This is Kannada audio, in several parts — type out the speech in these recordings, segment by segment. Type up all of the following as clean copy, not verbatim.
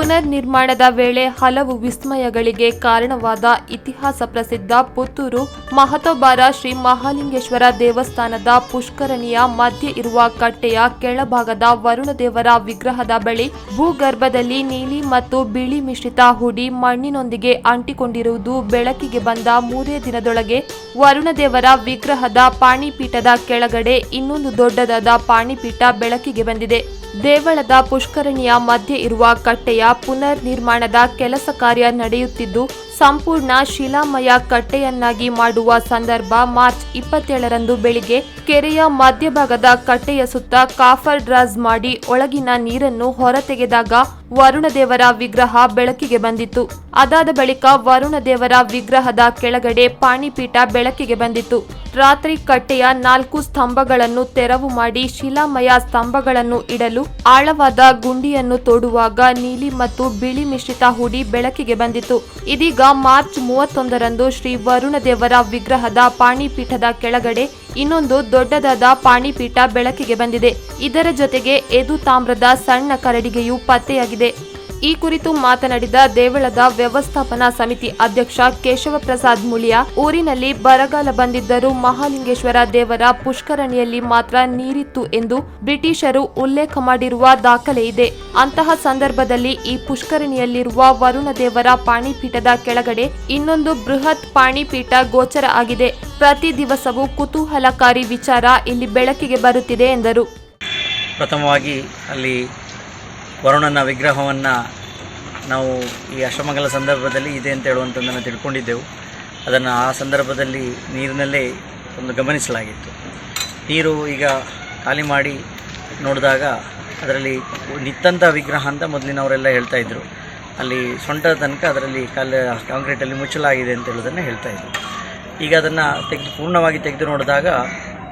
ಪುನರ್ ನಿರ್ಮಾಣದ ವೇಳೆ ಹಲವು ವಿಸ್ಮಯಗಳಿಗೆ ಕಾರಣವಾದ ಇತಿಹಾಸ ಪ್ರಸಿದ್ಧ ಪುತ್ತೂರು ಮಹತೋಬಾರ ಶ್ರೀ ಮಹಾಲಿಂಗೇಶ್ವರ ದೇವಸ್ಥಾನದ ಪುಷ್ಕರಣಿಯ ಮಧ್ಯೆ ಇರುವ ಕಟ್ಟೆಯ ಕೆಳಭಾಗದ ವರುಣ ದೇವರ ವಿಗ್ರಹದ ಬಳಿ ಭೂಗರ್ಭದಲ್ಲಿ ನೀಲಿ ಮತ್ತು ಬಿಳಿ ಮಿಶ್ರಿತ ಹುಡಿ ಮಣ್ಣಿನೊಂದಿಗೆ ಅಂಟಿಕೊಂಡಿರುವುದು ಬೆಳಕಿಗೆ ಬಂದ 3 ದಿನದೊಳಗೆ ವರುಣ ದೇವರ ವಿಗ್ರಹದ ಪಾಣಿಪೀಠದ ಕೆಳಗಡೆ ಇನ್ನೊಂದು ದೊಡ್ಡದಾದ ಪಾಣಿಪೀಠ ಬೆಳಕಿಗೆ ಬಂದಿದೆ. ದೇವಳದ ಪುಷ್ಕರಣಿಯ ಮಧ್ಯೆ ಇರುವ ಕಟ್ಟೆಯ ಪುನರ್ ನಿರ್ಮಾಣದ ಕೆಲಸ ಕಾರ್ಯ ನಡೆಯುತ್ತಿದ್ದು ಸಂಪೂರ್ಣ ಶಿಲಾಮಯ ಕಟ್ಟೆಯನ್ನಾಗಿ ಮಾಡುವ ಸಂದರ್ಭ ಮಾರ್ಚ್ 27ರಂದು ಬೆಳಿಗ್ಗೆ ಕೆರೆಯ ಮಧ್ಯಭಾಗದ ಕಟ್ಟೆಯ ಸುತ್ತ ಕಾಫರ್ ಡ್ರಾಸ್ ಮಾಡಿ ಒಳಗಿನ ನೀರನ್ನು ಹೊರತೆಗೆದಾಗ ವರುಣದೇವರ ವಿಗ್ರಹ ಬೆಳಕಿಗೆ ಬಂದಿತ್ತು. ಅದಾದ ಬಳಿಕ ವರುಣದೇವರ ವಿಗ್ರಹದ ಕೆಳಗಡೆ ಪಾಣಿಪೀಠ ಬೆಳಕಿಗೆ ಬಂದಿತ್ತು. ರಾತ್ರಿ ಕಟ್ಟೆಯ 4 ಸ್ತಂಭಗಳನ್ನು ತೆರವು ಮಾಡಿ ಶಿಲಾಮಯ ಸ್ತಂಭಗಳನ್ನು ಇಡಲು ಆಳವಾದ ಗುಂಡಿಯನ್ನು ತೋಡುವಾಗ ನೀಲಿ ಮತ್ತು ಬಿಳಿ ಮಿಶ್ರಿತ ಹುಡಿ ಬೆಳಕಿಗೆ ಬಂದಿತ್ತು. ಇದೀಗ ಮಾರ್ಚ್ 31ರಂದು ಶ್ರೀ ವರುಣದೇವರ ವಿಗ್ರಹದ ಪಾಣಿಪೀಠದ ಕೆಳಗಡೆ ಇನ್ನೊಂದು ದೊಡ್ಡದಾದ ಪಾಣಿಪೀಠ ಬೆಳಕಿಗೆ ಬಂದಿದೆ. ಇದರ ಜೊತೆಗೆ ಎದು ತಾಮ್ರದ ಸಣ್ಣ ಕರಡಿಗೆಯೂ ಪತ್ತೆಯಾಗಿದೆ. ಈ ಕುರಿತು ಮಾತನಾಡಿದ ದೇವಳದ ವ್ಯವಸ್ಥಾಪನಾ ಸಮಿತಿ ಅಧ್ಯಕ್ಷ ಕೇಶವ ಪ್ರಸಾದ್ ಮುಳಿಯಾ, ಊರಿನಲ್ಲಿ ಬರಗಾಲ ಬಂದಿದ್ದರೂ ಮಹಾಲಿಂಗೇಶ್ವರ ದೇವರ ಪುಷ್ಕರಣಿಯಲ್ಲಿ ಮಾತ್ರ ನೀರಿತ್ತು ಎಂದು ಬ್ರಿಟಿಷರು ಉಲ್ಲೇಖ ಮಾಡಿರುವ ದಾಖಲೆ ಇದೆ. ಅಂತಹ ಸಂದರ್ಭದಲ್ಲಿ ಈ ಪುಷ್ಕರಣಿಯಲ್ಲಿರುವ ವರುಣ ದೇವರ ಪಾಣಿಪೀಠದ ಕೆಳಗಡೆ ಇನ್ನೊಂದು ಬೃಹತ್ ಪಾಣಿಪೀಠ ಗೋಚರ ಆಗಿದೆ. ಪ್ರತಿ ದಿವಸವೂ ಕುತೂಹಲಕಾರಿ ವಿಚಾರ ಇಲ್ಲಿ ಬೆಳಕಿಗೆ ಬರುತ್ತಿದೆ ಎಂದರು. ಪ್ರಥಮವಾಗಿ ಅಲ್ಲಿ ವರುಣನ ವಿಗ್ರಹವನ್ನು ನಾವು ಈ ಅಷ್ಟಮಂಗಲ ಸಂದರ್ಭದಲ್ಲಿ ಇದೆ ಅಂತ ಹೇಳುವಂಥದ್ದನ್ನು ತಿಳ್ಕೊಂಡಿದ್ದೆವು. ಅದನ್ನು ಆ ಸಂದರ್ಭದಲ್ಲಿ ನೀರಿನಲ್ಲೇ ಒಂದು ಗಮನಿಸಲಾಗಿತ್ತು. ನೀರು ಈಗ ಖಾಲಿ ಮಾಡಿ ನೋಡಿದಾಗ ಅದರಲ್ಲಿ ನಿತ್ತಂಥ ವಿಗ್ರಹ ಅಂತ ಮೊದಲಿನವರೆಲ್ಲ ಹೇಳ್ತಾಯಿದ್ರು. ಅಲ್ಲಿ ಸೊಂಟದ ತನಕ ಅದರಲ್ಲಿ ಕಾಂಕ್ರೀಟಲ್ಲಿ ಮುಚ್ಚಲಾಗಿದೆ ಅಂತ ಹೇಳೋದನ್ನು ಹೇಳ್ತಾಯಿದ್ರು. ಈಗ ಅದನ್ನು ಪೂರ್ಣವಾಗಿ ತೆಗೆದು ನೋಡಿದಾಗ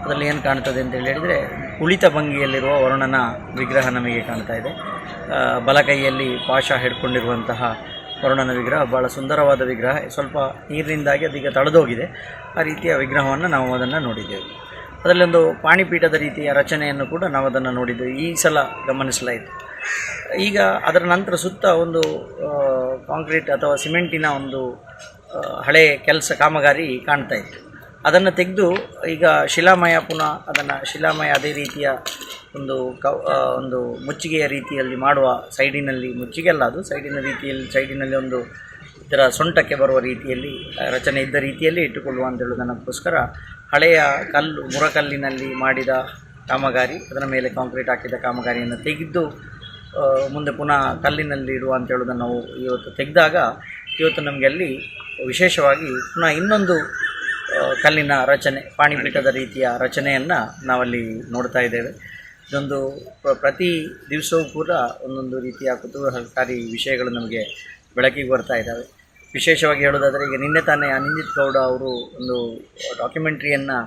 ಅದರಲ್ಲಿ ಏನು ಕಾಣ್ತದೆ ಅಂತ ಹೇಳಿದರೆ ಕುಳಿತ ಭಂಗಿಯಲ್ಲಿರುವ ವರುಣನ ವಿಗ್ರಹ ನಮಗೆ ಕಾಣ್ತಾ ಇದೆ. ಬಲಕೈಯಲ್ಲಿ ಪಾಶ ಹಿಡ್ಕೊಂಡಿರುವಂತಹ ವರುಣನ ವಿಗ್ರಹ ಭಾಳ ಸುಂದರವಾದ ವಿಗ್ರಹ. ಸ್ವಲ್ಪ ನೀರಿನಿಂದಾಗಿ ಅದೀಗ ತಳೆದೋಗಿದೆ. ಆ ರೀತಿಯ ವಿಗ್ರಹವನ್ನು ನಾವು ಅದನ್ನು ನೋಡಿದ್ದೇವೆ. ಅದರಲ್ಲೊಂದು ಪಾಣಿಪೀಠದ ರೀತಿಯ ರಚನೆಯನ್ನು ಕೂಡ ನಾವು ಅದನ್ನು ನೋಡಿದ್ದೇವೆ. ಈ ಸಲ ಗಮನಿಸಲಾಯಿತು. ಈಗ ಅದರ ನಂತರ ಸುತ್ತ ಒಂದು ಕಾಂಕ್ರೀಟ್ ಅಥವಾ ಸಿಮೆಂಟಿನ ಒಂದು ಹಳೆ ಕಾಮಗಾರಿ ಕಾಣ್ತಾ ಇತ್ತು. ಅದನ್ನು ತೆಗೆದು ಈಗ ಶಿಲಾಮಯ ಪುನಃ ಅದನ್ನು ಶಿಲಾಮಯ ಅದೇ ರೀತಿಯ ಒಂದು ಮುಚ್ಚಿಗೆಯ ರೀತಿಯಲ್ಲಿ ಮಾಡುವ ಸೈಡಿನಲ್ಲಿ, ಮುಚ್ಚಿಗೆ ಅಲ್ಲ ಅದು ಸೈಡಿನಲ್ಲಿ ಒಂದು ಇದರ ಸೊಂಟಕ್ಕೆ ಬರುವ ರೀತಿಯಲ್ಲಿ ರಚನೆ ಇದ್ದ ರೀತಿಯಲ್ಲಿ ಇಟ್ಟುಕೊಳ್ಳುವ ಅಂತ ಹೇಳೋದಕ್ಕೋಸ್ಕರ ಹಳೆಯ ಮುರಕಲ್ಲಿನಲ್ಲಿ ಮಾಡಿದ ಕಾಮಗಾರಿ, ಅದರ ಮೇಲೆ ಕಾಂಕ್ರೀಟ್ ಹಾಕಿದ ಕಾಮಗಾರಿಯನ್ನು ತೆಗೆದು ಮುಂದೆ ಪುನಃ ಕಲ್ಲಿನಲ್ಲಿ ಇಡುವ ಅಂತ ಹೇಳೋದನ್ನು ನಾವು ಇವತ್ತು ತೆಗೆದಾಗ ಇವತ್ತು ನಮಗೆ ಅಲ್ಲಿ ವಿಶೇಷವಾಗಿ ಪುನಃ ಇನ್ನೊಂದು ಕಲ್ಲಿನ ರಚನೆ, ಪಾಣಿಪೀಠದ ರೀತಿಯ ರಚನೆಯನ್ನು ನಾವಲ್ಲಿ ನೋಡ್ತಾ ಇದ್ದೇವೆ. ಇದೊಂದು ಪ್ರತಿ ದಿವಸವೂ ಕೂಡ ಒಂದೊಂದು ರೀತಿಯ ಕುತೂಹಲಕಾರಿ ವಿಷಯಗಳು ನಮಗೆ ಬೆಳಕಿಗೆ ಬರ್ತಾ ಇದ್ದಾವೆ. ವಿಶೇಷವಾಗಿ ಹೇಳೋದಾದರೆ ಈಗ ನಿನ್ನೆ ತಾನೇ ಅನಿಂದಿತ್ ಗೌಡ ಅವರು ಒಂದು ಡಾಕ್ಯುಮೆಂಟ್ರಿಯನ್ನು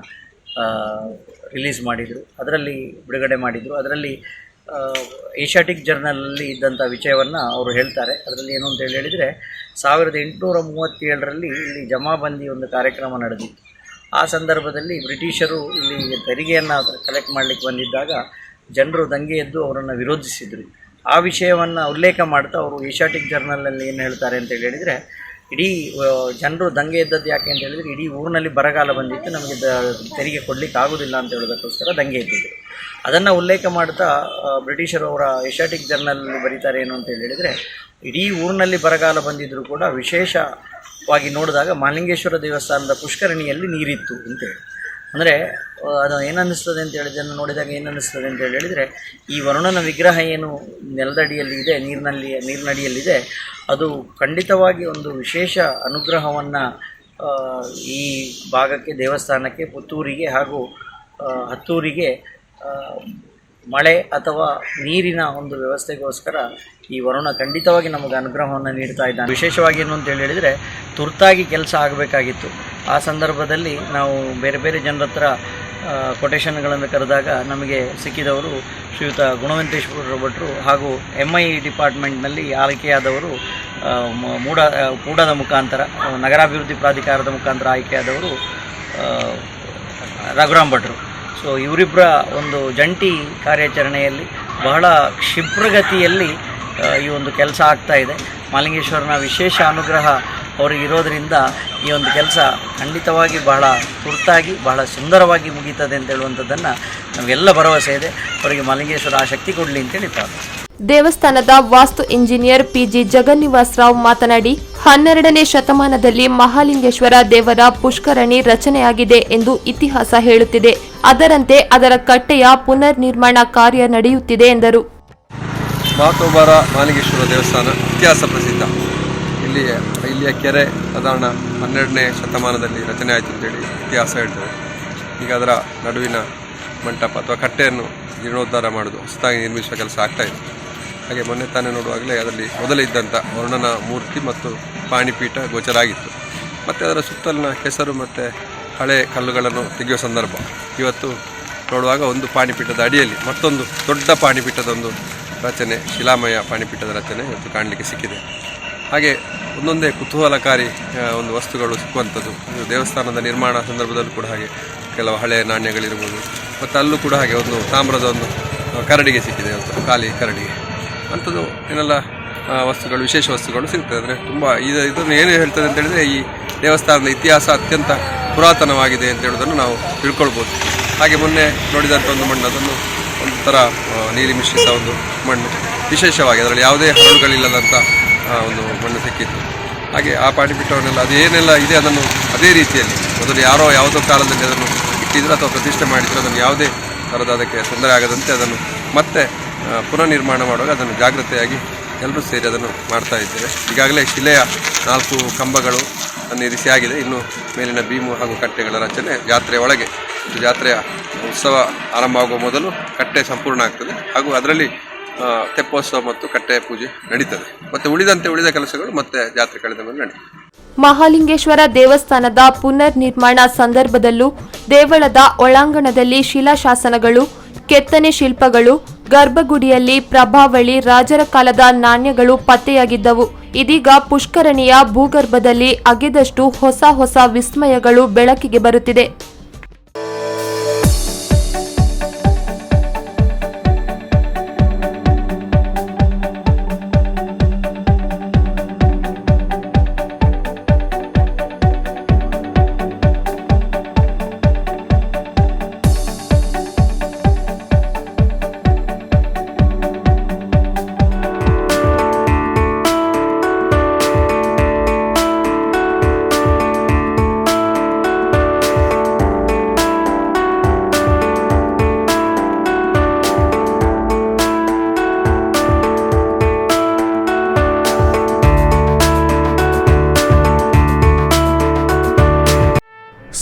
ರಿಲೀಸ್ ಮಾಡಿದರು, ಅದರಲ್ಲಿ ಬಿಡುಗಡೆ ಮಾಡಿದರು. ಅದರಲ್ಲಿ ಏಷ್ಯಾಟಿಕ್ ಜರ್ನಲಲ್ಲಿ ಇದ್ದಂಥ ವಿಷಯವನ್ನು ಅವರು ಹೇಳ್ತಾರೆ. ಅದರಲ್ಲಿ ಏನು ಅಂತ ಹೇಳಿದರೆ 1837ರಲ್ಲಿ ಇಲ್ಲಿ ಜಮಾಬಂದಿ ಒಂದು ಕಾರ್ಯಕ್ರಮ ನಡೆದಿತ್ತು. ಆ ಸಂದರ್ಭದಲ್ಲಿ ಬ್ರಿಟಿಷರು ಇಲ್ಲಿ ತೆರಿಗೆಯನ್ನು ಕಲೆಕ್ಟ್ ಮಾಡಲಿಕ್ಕೆ ಬಂದಿದ್ದಾಗ ಜನರು ದಂಗೆ ಎದ್ದು ಅವರನ್ನು ವಿರೋಧಿಸಿದರು. ಆ ವಿಷಯವನ್ನು ಉಲ್ಲೇಖ ಮಾಡ್ತಾ ಅವರು ಏಷ್ಯಾಟಿಕ್ ಜರ್ನಲಲ್ಲಿ ಏನು ಹೇಳ್ತಾರೆ ಅಂತ ಹೇಳಿದರೆ, ಇಡೀ ಜನರು ದಂಗೆ ಎದ್ದದ್ದು ಯಾಕೆ ಅಂತ ಹೇಳಿದರೆ ಇಡೀ ಊರಿನಲ್ಲಿ ಬರಗಾಲ ಬಂದಿತ್ತು, ನಮಗೆ ತೆರಿಗೆ ಕೊಡಲಿಕ್ಕೆ ಆಗೋದಿಲ್ಲ ಅಂತ ಹೇಳೋದಕ್ಕೋಸ್ಕರ ದಂಗೆ ಎದ್ದಿದ್ರು. ಅದನ್ನು ಉಲ್ಲೇಖ ಮಾಡ್ತಾ ಬ್ರಿಟಿಷರು ಅವರ ಏಷ್ಯಾಟಿಕ್ ಜರ್ನಲಲ್ಲಿ ಬರೀತಾರೆ ಏನು ಅಂತ ಹೇಳಿದರೆ, ಇಡೀ ಊರಿನಲ್ಲಿ ಬರಗಾಲ ಬಂದಿದ್ದರೂ ಕೂಡ ವಿಶೇಷವಾಗಿ ನೋಡಿದಾಗ ಮಹಾಲಿಂಗೇಶ್ವರ ದೇವಸ್ಥಾನದ ಪುಷ್ಕರಣಿಯಲ್ಲಿ ನೀರಿತ್ತು ಅಂತೇಳಿ. ಅಂದರೆ ಅದು ಏನನ್ನಿಸ್ತದೆ ಅಂತ ಹೇಳಿದ್ದನ್ನು ನೋಡಿದಾಗ ಏನನ್ನಿಸ್ತದೆ ಅಂತ ಹೇಳಿದರೆ, ಈ ವರುಣನ ವಿಗ್ರಹ ಏನು ನೆಲದಡಿಯಲ್ಲಿ ಇದೆ, ನೀರಿನಡಿಯಲ್ಲಿದೆ, ಅದು ಖಂಡಿತವಾಗಿ ಒಂದು ವಿಶೇಷ ಅನುಗ್ರಹವನ್ನು ಈ ಭಾಗಕ್ಕೆ, ದೇವಸ್ಥಾನಕ್ಕೆ, ಪುತ್ತೂರಿಗೆ ಹಾಗೂ ಹತ್ತೂರಿಗೆ ಮಳೆ ಅಥವಾ ನೀರಿನ ಒಂದು ವ್ಯವಸ್ಥೆಗೋಸ್ಕರ ಈ ವರುಣ ಖಂಡಿತವಾಗಿ ನಮಗೆ ಅನುಗ್ರಹವನ್ನು ನೀಡ್ತಾ ಇದ್ದಾನೆ. ವಿಶೇಷವಾಗಿ ಏನು ಅಂತ ಹೇಳಿದರೆ ತುರ್ತಾಗಿ ಕೆಲಸ ಆಗಬೇಕಾಗಿತ್ತು. ಆ ಸಂದರ್ಭದಲ್ಲಿ ನಾವು ಬೇರೆ ಬೇರೆ ಜನರ ಹತ್ರ ಕೊಟೇಶನ್ಗಳನ್ನು ಕರೆದಾಗ ನಮಗೆ ಸಿಕ್ಕಿದವರು ಶ್ರೀಯುತ ಗುಣವಂತೇಶ್ವರ ಭಟ್ರು ಹಾಗೂ MI ಡಿಪಾರ್ಟ್ಮೆಂಟ್ನಲ್ಲಿ ಆಯ್ಕೆಯಾದವರು ಕೂಡದ ಮುಖಾಂತರ, ನಗರಾಭಿವೃದ್ಧಿ ಪ್ರಾಧಿಕಾರದ ಮುಖಾಂತರ ಆಯ್ಕೆಯಾದವರು ರಘುರಾಮ್ ಭಟ್ರು. ಸೊ ಇವರಿಬ್ಬರ ಒಂದು ಜಂಟಿ ಕಾರ್ಯಾಚರಣೆಯಲ್ಲಿ ಬಹಳ ಕ್ಷಿಪ್ರಗತಿಯಲ್ಲಿ ಈ ಒಂದು ಕೆಲಸ ಆಗ್ತಾ ಇದೆ. ಮಹಾಲಿಂಗೇಶ್ವರನ ವಿಶೇಷ ಅನುಗ್ರಹ ಅವರಿಗೆ ಇರೋದರಿಂದ ಈ ಒಂದು ಕೆಲಸ ಖಂಡಿತವಾಗಿ ಬಹಳ ತುರ್ತಾಗಿ ಬಹಳ ಸುಂದರವಾಗಿ ಮುಗೀತದೆ ಅಂತ ಹೇಳುವಂಥದ್ದನ್ನು ನಮಗೆಲ್ಲ ಭರವಸೆ ಇದೆ. ಅವರಿಗೆ ಮಹಾಲಿಂಗೇಶ್ವರ ಆ ಶಕ್ತಿ ಕೊಡಲಿ ಅಂತೇಳಿ ಪ್ರಾರ್ಥನೆ. ದೇವಸ್ಥಾನದ ವಾಸ್ತು ಇಂಜಿನಿಯರ್ ಪಿಜಿ ಜಗನ್ನಿವಾಸರಾವ್ ಮಾತನಾಡಿ, 12ನೇ ಶತಮಾನದಲ್ಲಿ ಮಹಾಲಿಂಗೇಶ್ವರ ದೇವರ ಪುಷ್ಕರಣಿ ರಚನೆಯಾಗಿದೆ ಎಂದು ಇತಿಹಾಸ ಹೇಳುತ್ತಿದೆ. ಅದರಂತೆ ಅದರ ಕಟ್ಟೆಯ ಪುನರ್ ನಿರ್ಮಾಣ ಕಾರ್ಯ ನಡೆಯುತ್ತಿದೆ ಎಂದರು. ಮಹಾತೋಬಾರ ಮಹಾಲಿಂಗೇಶ್ವರ ದೇವಸ್ಥಾನ ಇತಿಹಾಸ ಪ್ರಸಿದ್ಧ. ಇಲ್ಲಿಯ ಕೆರೆ ಸಾಧಾರಣ 12ನೇ ಶತಮಾನದಲ್ಲಿ ರಚನೆ ಆಯಿತು ಅಂತೇಳಿ ಇತಿಹಾಸ ಹೇಳ್ತದೆ. ಈಗ ಅದರ ನಡುವಿನ ಮಂಟಪ ಅಥವಾ ಕಟ್ಟೆಯನ್ನು ಜೀರ್ಣೋದ್ಧಾರ ಮಾಡೋದು, ಹೊಸದಾಗಿ ನಿರ್ಮಿಸುವ ಕೆಲಸ ಆಗ್ತಾಯಿದೆ. ಹಾಗೆ ಮೊನ್ನೆ ತಾನೇ ನೋಡುವಾಗಲೇ ಅದರಲ್ಲಿ ಮೊದಲೇ ಇದ್ದಂಥ ವರುಣನ ಮೂರ್ತಿ ಮತ್ತು ಪಾಣಿಪೀಠ ಗೋಚರ ಆಗಿತ್ತು. ಮತ್ತು ಅದರ ಸುತ್ತಲಿನ ಕೆಸರು ಮತ್ತು ಹಳೆ ಕಲ್ಲುಗಳನ್ನು ತೆಗೆಯುವ ಸಂದರ್ಭ ಇವತ್ತು ನೋಡುವಾಗ ಒಂದು ಪಾಣಿಪೀಠದ ಅಡಿಯಲ್ಲಿ ಮತ್ತೊಂದು ದೊಡ್ಡ ಪಾಣಿಪೀಠದ ಒಂದು ರಚನೆ, ಶಿಲಾಮಯ ಪಾಣಿಪೀಠದ ರಚನೆ ಇವತ್ತು ಕಾಣಲಿಕ್ಕೆ ಸಿಕ್ಕಿದೆ. ಹಾಗೆ ಒಂದೊಂದೇ ಕುತೂಹಲಕಾರಿ ಒಂದು ವಸ್ತುಗಳು ಸಿಕ್ಕುವಂಥದ್ದು. ದೇವಸ್ಥಾನದ ನಿರ್ಮಾಣ ಸಂದರ್ಭದಲ್ಲೂ ಕೂಡ ಹಾಗೆ ಕೆಲವು ಹಳೆಯ ನಾಣ್ಯಗಳಿರ್ಬೋದು. ಮತ್ತು ಅಲ್ಲೂ ಕೂಡ ಹಾಗೆ ಒಂದು ತಾಮ್ರದ ಒಂದು ಕರಡಿಗೆ ಸಿಕ್ಕಿದೆ, ಇವತ್ತು ಖಾಲಿ ಕರಡಿಗೆ. ಅಂಥದ್ದು ಏನೆಲ್ಲ ವಸ್ತುಗಳು, ವಿಶೇಷ ವಸ್ತುಗಳು ಸಿಗ್ತದೆ. ಅಂದರೆ ತುಂಬ ಇದನ್ನು ಏನು ಹೇಳ್ತದೆ ಅಂತ ಹೇಳಿದರೆ, ಈ ದೇವಸ್ಥಾನದ ಇತಿಹಾಸ ಅತ್ಯಂತ ಪುರಾತನವಾಗಿದೆ ಅಂತ ಹೇಳೋದನ್ನು ನಾವು ತಿಳ್ಕೊಳ್ಬೋದು. ಹಾಗೆ ಮೊನ್ನೆ ನೋಡಿದಂಥ ಒಂದು ಮಣ್ಣು, ಅದನ್ನು ಒಂದು ಥರ ನೀಲಿ ಮಿಶ್ರಿತ ಒಂದು ಮಣ್ಣು, ವಿಶೇಷವಾಗಿ ಅದರಲ್ಲಿ ಯಾವುದೇ ಹರಳುಗಳಿಲ್ಲದಂಥ ಒಂದು ಮಣ್ಣು ಸಿಕ್ಕಿತ್ತು. ಹಾಗೆ ಆ ಪಾಣಿಪೀಠವನ್ನೆಲ್ಲ ಅದೇನೆಲ್ಲ ಇದೆ ಅದನ್ನು ಅದೇ ರೀತಿಯಲ್ಲಿ ಮೊದಲು ಯಾರೋ ಯಾವುದೋ ಕಾಲದಲ್ಲಿ ಅದನ್ನು ಇಟ್ಟಿದ್ರು ಅಥವಾ ಪ್ರತಿಷ್ಠೆ ಮಾಡಿದ್ರು, ಅದನ್ನು ಯಾವುದೇ ಥರದ ಅದಕ್ಕೆ ತೊಂದರೆ ಆಗದಂತೆ ಅದನ್ನು ಮತ್ತೆ ಪುನರ್ ನಿರ್ಮಾಣ ಮಾಡುವಾಗ ಅದನ್ನು ಜಾಗ್ರತೆಯಾಗಿ ಎಲ್ಲರೂ ಸೇರಿ ಅದನ್ನು ಮಾಡ್ತಾ ಇದ್ದೇವೆ. ಈಗಾಗಲೇ ಶಿಲೆಯ 4 ಕಂಬಗಳು ಇರಿಸಿ ಆಗಿದೆ. ಇನ್ನು ಮೇಲಿನ ಬೀಮು ಹಾಗೂ ಕಟ್ಟೆಗಳ ರಚನೆ ಜಾತ್ರೆಯ ಒಳಗೆ, ಜಾತ್ರೆಯ ಉತ್ಸವ ಆರಂಭ ಆಗುವ ಮೊದಲು ಕಟ್ಟೆ ಸಂಪೂರ್ಣ ಆಗ್ತದೆ. ಹಾಗೂ ಅದರಲ್ಲಿ ತೆಪ್ಪೋತ್ಸವ ಮತ್ತು ಕಟ್ಟೆ ಪೂಜೆ ನಡೀತದೆ. ಮತ್ತು ಉಳಿದ ಕೆಲಸಗಳು ಮತ್ತೆ ಜಾತ್ರೆ ಕಳೆದ ಮೇಲೆ ನಡೀತದೆ. ಮಹಾಲಿಂಗೇಶ್ವರ ದೇವಸ್ಥಾನದ ಪುನರ್ ನಿರ್ಮಾಣ ಸಂದರ್ಭದಲ್ಲೂ ದೇವಳದ ಒಳಾಂಗಣದಲ್ಲಿ ಶಿಲಾಶಾಸನಗಳು, ಕೆತ್ತನೆ ಶಿಲ್ಪಗಳು, ಗರ್ಭಗುಡಿಯಲ್ಲಿ ಪ್ರಭಾವಳಿ, ರಾಜರ ಕಾಲದ ನಾಣ್ಯಗಳು ಪತ್ತೆಯಾಗಿದ್ದವು. ಇದೀಗ ಪುಷ್ಕರಣಿಯ ಭೂಗರ್ಭದಲ್ಲಿ ಅಗೆದಷ್ಟು ಹೊಸ ವಿಸ್ಮಯಗಳು ಬೆಳಕಿಗೆ ಬರುತ್ತಿದೆ.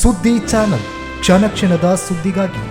ಸುದ್ದಿ ಚಾನಲ್, ಕ್ಷಣ ಕ್ಷಣದ ಸುದ್ದಿಗಾಗಿ.